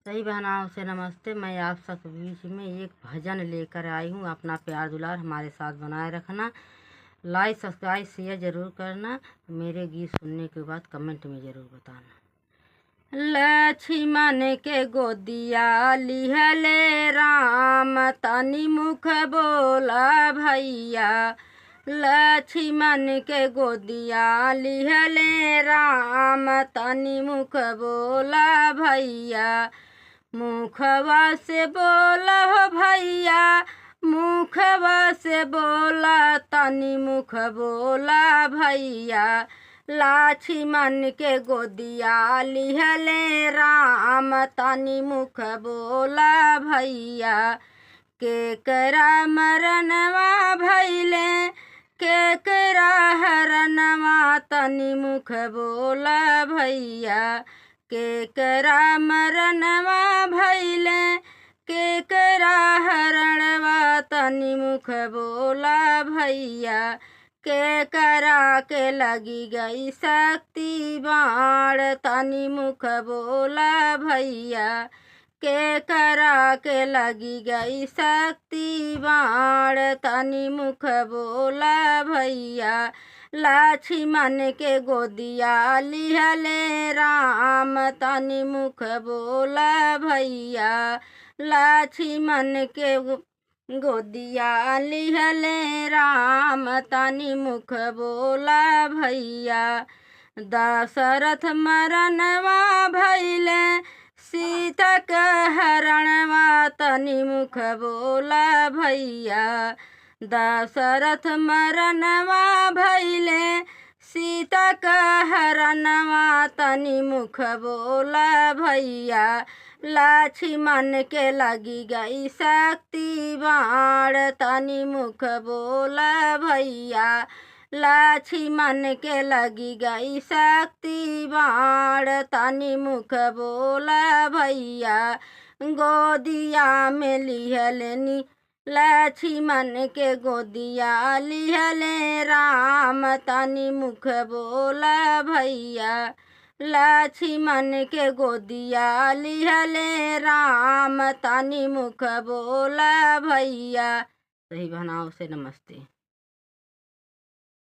सही बहनाओं से नमस्ते। मैं आप सब के बीच में एक भजन लेकर आई हूँ। अपना प्यार दुलार हमारे साथ बनाए रखना। लाइक सब्सक्राइब शेयर ज़रूर करना। मेरे गीत सुनने के बाद कमेंट में ज़रूर बताना। लक्ष्मण के गोदिया लिहले राम, तनि मुख बोला भैया। लक्ष्मण के गोदिया लिहले राम, तनि मुख बोला भैया। मुखवा से बोला हो भैया, मुखवा से बोला, तनि मुख बोला भैया। लक्ष्मण के गोदिया लिहले राम, तनि मुख बोला भैया। केकरा मरनवा भैले, केकरा हरनवा, तनि मुख बोला भैया। केकरा मरनवा भैले, केकरा हरणवा, तनि मुख बोला भैया। केकरा के लगी गई शक्ति बाण, तनि मुख बोला भैया। केकरा के लगी गई शक्ति बाण, तनि मुख बोला भैया। लक्ष्मण के गोदिया लिहले राम, तनि मुख बोला भैया। लक्ष्मण के गोदिया लिहले राम, तनि मुख बोला भैया। दशरथ मरनवा भैले, सीता का हरणवा, तनि मुख बोला भैया। दशरथ मरनवा भैले, सीता का हरणवा, तनि मुख बोला भैया। लक्ष्मण के लगी गई शक्ति बाण, तनि मुख बोला भैया। लक्ष्मण के लगी गई शक्ति बाण, तनि मुख बोला भैया। गोदिया में लिहलनी लक्ष्मण के गोदिया लिहले राम, तनि मुख बोला भैया। लक्ष्मण के गोदिया लिहले राम, तनि मुख बोला भैया। सही बहनाओं से नमस्ते।